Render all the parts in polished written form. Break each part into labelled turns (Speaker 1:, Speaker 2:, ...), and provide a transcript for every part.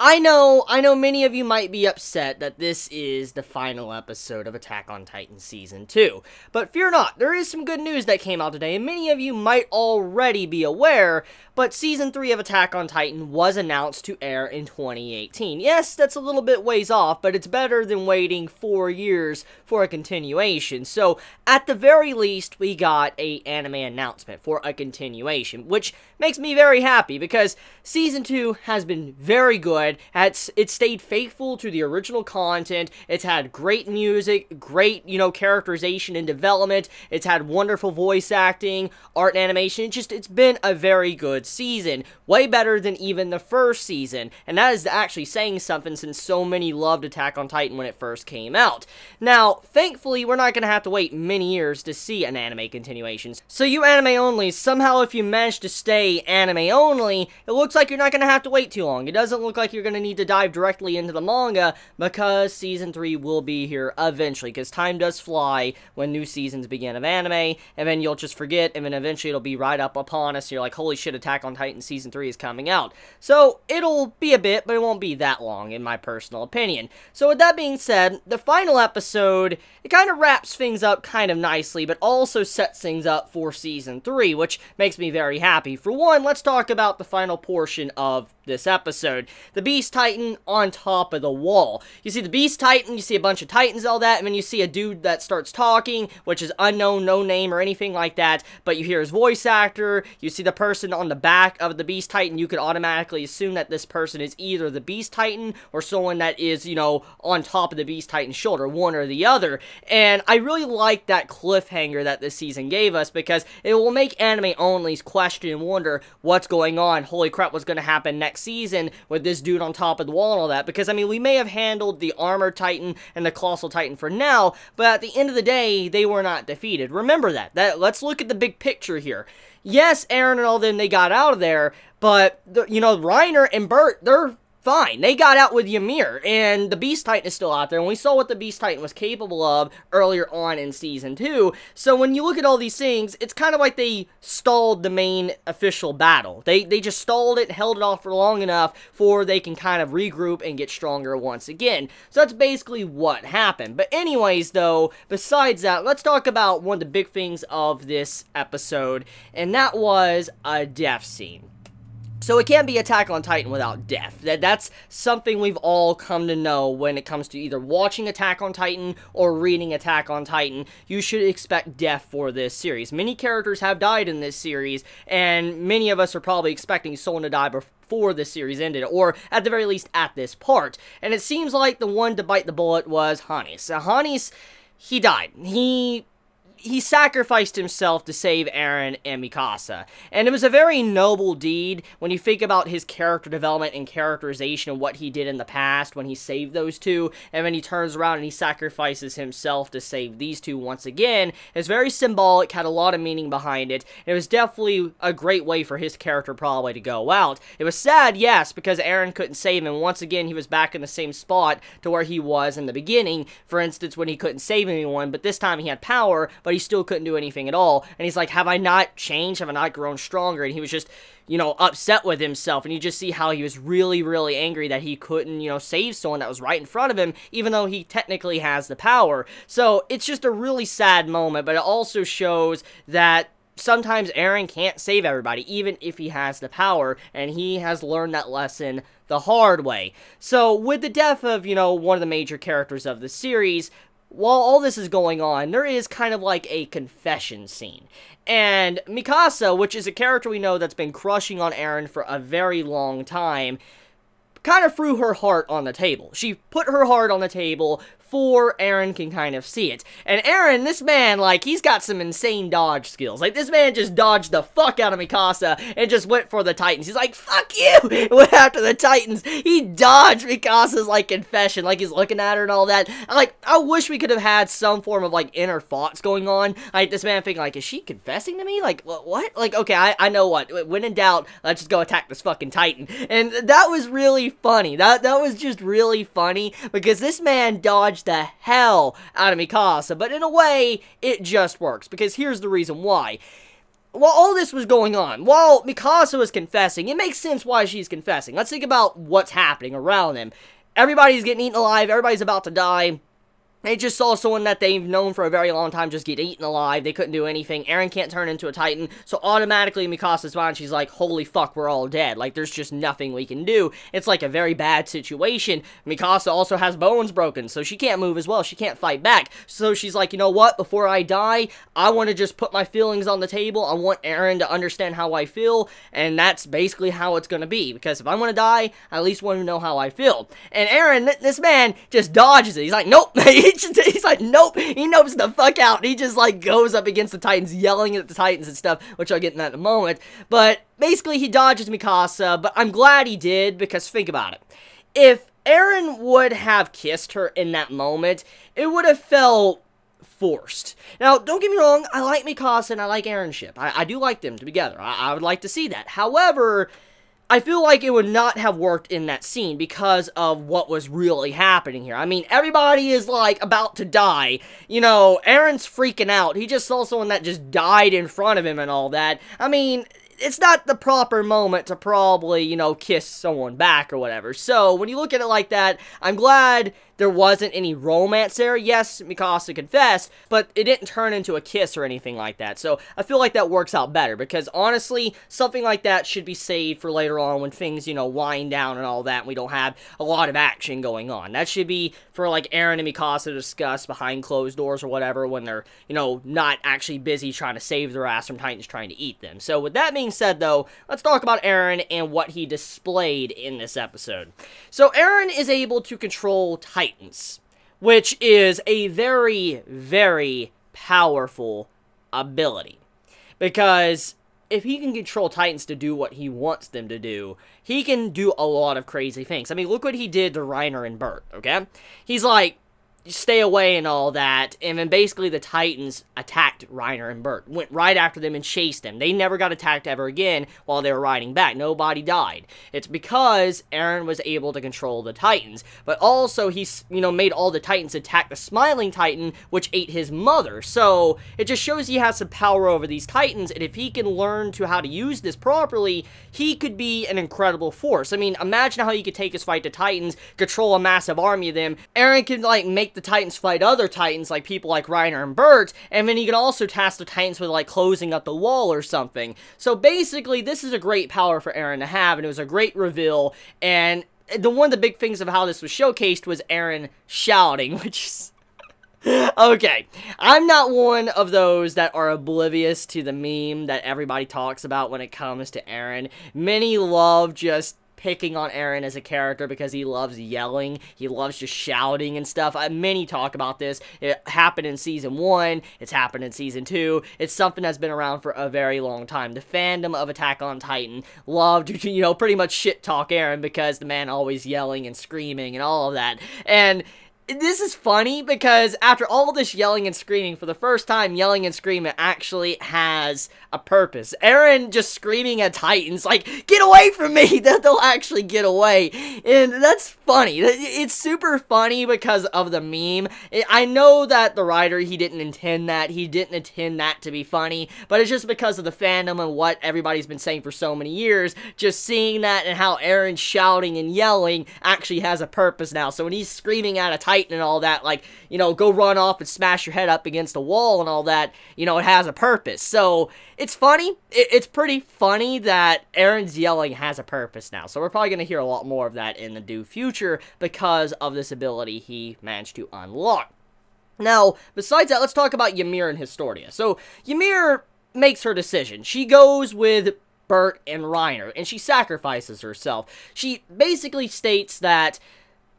Speaker 1: I know many of you might be upset that this is the final episode of Attack on Titan Season 2, but fear not, there is some good news that came out today, and many of you might already be aware, but Season 3 of Attack on Titan was announced to air in 2018. Yes, that's a little bit ways off, but it's better than waiting 4 years for a continuation, so at the very least, we got an anime announcement for a continuation, which makes me very happy, because Season 2 has been very good. It stayed faithful to the original content. It's had great music, great, characterization and development. It's had wonderful voice acting, art and animation. It's been a very good season. Way better than even the first season. And that is actually saying something since so many loved Attack on Titan when it first came out. Now, thankfully, we're not going to have to wait many years to see an anime continuation. So you anime only, somehow if you manage to stay anime only, it looks like you're not going to have to wait too long. It doesn't look like you're going to need to dive directly into the manga, because Season 3 will be here eventually, because time does fly when new seasons begin of anime, and then you'll just forget, and then eventually it'll be right up upon us, and you're like, holy shit, Attack on Titan Season 3 is coming out. So, it'll be a bit, but it won't be that long, in my personal opinion. So with that being said, the final episode, it kind of wraps things up kind of nicely, but also sets things up for Season 3, which makes me very happy. For one, let's talk about the final portion of this episode. The Beast Titan on top of the wall. You see the Beast Titan, you see a bunch of Titans, all that, and then you see a dude that starts talking, which is unknown, no name or anything like that, but you hear his voice actor, you see the person on the back of the Beast Titan, you could automatically assume that this person is either the Beast Titan or someone that is, on top of the Beast Titan's shoulder, one or the other, and I really like that cliffhanger that this season gave us, because it will make anime-onlys question and wonder what's going on, holy crap, what's going to happen next season with this dude on top of the wall and all that, because, I mean, we may have handled the Armored Titan and the Colossal Titan for now, but at the end of the day, they were not defeated. Remember that. Let's look at the big picture here. Yes, Eren and all them, they got out of there, but, Reiner and Bert, they're fine. They got out with Ymir, and the Beast Titan is still out there, and we saw what the Beast Titan was capable of earlier on in Season 2, so when you look at all these things, it's kind of like they stalled the main official battle. They just stalled it, held it off for long enough for they can kind of regroup and get stronger once again. So that's basically what happened. But anyways, though, besides that, let's talk about one of the big things of this episode, and that was a death scene. So it can't be Attack on Titan without death. That's something we've all come to know when it comes to either watching Attack on Titan or reading Attack on Titan. You should expect death for this series. Many characters have died in this series, and many of us are probably expecting someone to die before the series ended, or at the very least at this part. And it seems like the one to bite the bullet was Hannes. Hannes, he died. He sacrificed himself to save Eren and Mikasa, and it was a very noble deed when you think about his character development and characterization and what he did in the past when he saved those two, and then he turns around and he sacrifices himself to save these two once again. It's very symbolic, had a lot of meaning behind it, and it was definitely a great way for his character probably to go out. It was sad, yes, because Eren couldn't save him. Once again, he was back in the same spot to where he was in the beginning, for instance, when he couldn't save anyone, but this time he had power, but he still couldn't do anything at all, and he's like, have I not changed? Have I not grown stronger? And he was just, upset with himself, and you just see how he was really, really angry that he couldn't, save someone that was right in front of him, even though he technically has the power. So, it's just a really sad moment, but it also shows that sometimes Eren can't save everybody, even if he has the power, and he has learned that lesson the hard way. So, with the death of, one of the major characters of the series, while all this is going on, there is kind of like a confession scene. And Mikasa, which is a character we know that's been crushing on Eren for a very long time, kind of threw her heart on the table. She put her heart on the table before Eren can kind of see it. And Eren, this man, like, he's got some insane dodge skills. Like, this man just dodged the fuck out of Mikasa and just went for the Titans. He's like, fuck you! Went after the Titans. He dodged Mikasa's, like, confession. Like, he's looking at her and all that. Like, I wish we could have had some form of, like, inner thoughts going on. Like, this man thinking, like, is she confessing to me? Like, what? Like, okay, I know what. When in doubt, let's just go attack this fucking Titan. And that was really funny. That was just really funny, because this man dodged the hell out of Mikasa, but in a way, it just works, because here's the reason why. while all this was going on, while Mikasa was confessing, it makes sense why she's confessing. Let's think about what's happening around them. Everybody's getting eaten alive, everybody's about to die. They just saw someone that they've known for a very long time just get eaten alive. They couldn't do anything. Eren can't turn into a Titan. So automatically Mikasa's mind, she's like, holy fuck, we're all dead. Like, there's just nothing we can do. It's like a very bad situation. Mikasa also has bones broken, so she can't move as well. She can't fight back. So she's like, you know what? Before I die, I want to just put my feelings on the table. I want Eren to understand how I feel. And that's basically how it's going to be. Because if I'm going to die, I at least want to know how I feel. And Eren, this man, just dodges it. He's like, nope. He's like, nope, he nopes the fuck out. He just, like, goes up against the Titans, yelling at the Titans and stuff, which I'll get in that in a moment. But, basically, he dodges Mikasa, but I'm glad he did, because think about it. If Eren would have kissed her in that moment, it would have felt forced. Now, don't get me wrong, I like Mikasa and I like Eren's ship. I do like them together. I would like to see that. However, I feel like it would not have worked in that scene because of what was really happening here. I mean, everybody is, like, about to die. You know, Eren's freaking out. He just saw someone that just died in front of him and all that. I mean, it's not the proper moment to probably, you know, kiss someone back or whatever. So, when you look at it like that, I'm glad there wasn't any romance there. Yes, Mikasa confessed, but it didn't turn into a kiss or anything like that. So I feel like that works out better because honestly, something like that should be saved for later on when things, you know, wind down and all that and we don't have a lot of action going on. That should be for like Eren and Mikasa to discuss behind closed doors or whatever when they're, you know, not actually busy trying to save their ass from Titans trying to eat them. So with that being said though, let's talk about Eren and what he displayed in this episode. So Eren is able to control Titans, which is a very, very powerful ability. Because if he can control Titans to do what he wants them to do, he can do a lot of crazy things. I mean, look what he did to Reiner and Bert, okay? He's like, stay away and all that, and then basically the Titans attacked Reiner and Bert, went right after them and chased them. They never got attacked ever again while they were riding back. Nobody died. It's because Eren was able to control the Titans, but also he's, you know, made all the Titans attack the Smiling Titan, which ate his mother. So it just shows he has some power over these Titans, and if he can learn to how to use this properly, he could be an incredible force. I mean, imagine how he could take his fight to Titans, control a massive army of them. Eren can, like, make the Titans fight other Titans, like people like Reiner and Bert, and then he can also task the Titans with, like, closing up the wall or something. So basically, this is a great power for Eren to have, and it was a great reveal, and one of the big things of how this was showcased was Eren shouting, which is... Okay, I'm not one of those that are oblivious to the meme that everybody talks about when it comes to Eren. Many love just picking on Eren as a character because he loves yelling, he loves just shouting and stuff. Many talk about this. It happened in Season 1, it's happened in Season 2, it's something that's been around for a very long time. The fandom of Attack on Titan loved to, you know, pretty much shit-talk Eren because the man always yelling and screaming and all of that. And this is funny because after all this yelling and screaming, for the first time, yelling and screaming actually has a purpose. Eren just screaming at Titans, like, get away from me! They'll actually get away. And that's funny. It's super funny because of the meme. I know that the writer, he didn't intend that. He didn't intend that to be funny. But it's just because of the fandom and what everybody's been saying for so many years. Just seeing that and how Eren's shouting and yelling actually has a purpose now. So when he's screaming at a Titan and all that, like, you know, go run off and smash your head up against the wall and all that, you know, it has a purpose. So, it's funny. It's pretty funny that Eren's yelling has a purpose now. So, we're probably going to hear a lot more of that in the due future because of this ability he managed to unlock. Now, besides that, let's talk about Ymir and Historia. So, Ymir makes her decision. She goes with Bert and Reiner, and she sacrifices herself. She basically states that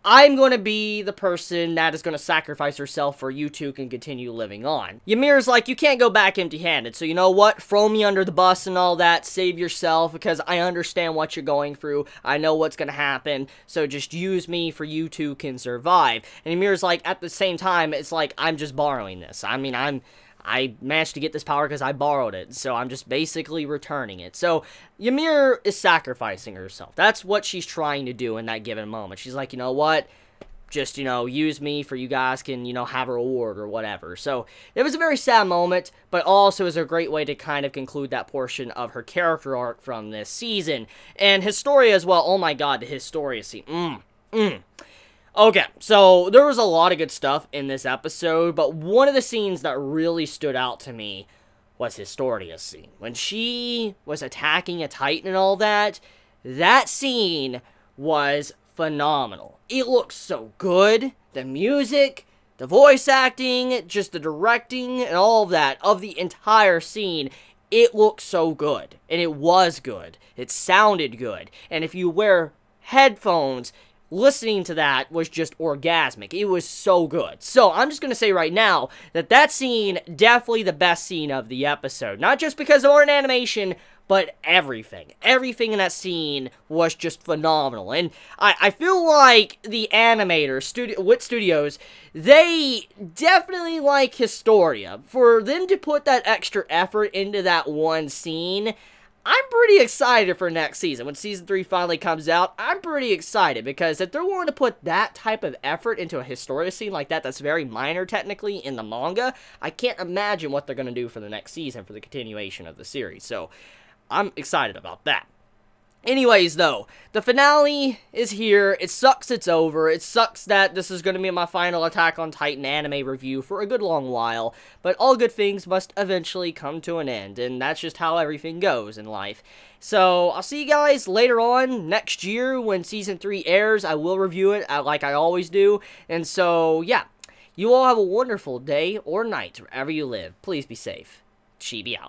Speaker 1: I'm going to be the person that is going to sacrifice herself for you two can continue living on. Ymir's like, you can't go back empty-handed, so you know what? Throw me under the bus and all that, save yourself, because I understand what you're going through, I know what's going to happen, so just use me for you two can survive. And Ymir's like, at the same time, it's like, I'm just borrowing this. I mean, I managed to get this power because I borrowed it, so I'm just basically returning it. So, Ymir is sacrificing herself. That's what she's trying to do in that given moment. She's like, you know what? just, use me for you guys can, have a reward or whatever. So it was a very sad moment, but also is a great way to kind of conclude that portion of her character arc from this season. And Historia as well. Oh my god, the Historia scene. Okay, so there was a lot of good stuff in this episode, but one of the scenes that really stood out to me was Historia's scene. When she was attacking a Titan and all that, that scene was phenomenal. It looked so good. The music, the voice acting, just the directing, and all of that of the entire scene, it looked so good. And it was good. It sounded good. And if you wear headphones, listening to that was just orgasmic. It was so good. So I'm just going to say right now that that scene, definitely the best scene of the episode. Not just because of art and animation, but everything. Everything in that scene was just phenomenal. And I feel like the animators, Wit Studios, they definitely like Historia. For them to put that extra effort into that one scene, I'm pretty excited for next season. When Season 3 finally comes out, I'm pretty excited, because if they're willing to put that type of effort into a Historia scene like that, that's very minor technically in the manga, I can't imagine what they're going to do for the next season for the continuation of the series. So I'm excited about that. Anyways, though, the finale is here. It sucks it's over. It sucks that this is going to be my final Attack on Titan anime review for a good long while, but all good things must eventually come to an end, and that's just how everything goes in life. So, I'll see you guys later on next year when Season 3 airs. I will review it like I always do, and so, yeah. You all have a wonderful day or night wherever you live. Please be safe. Chibi out.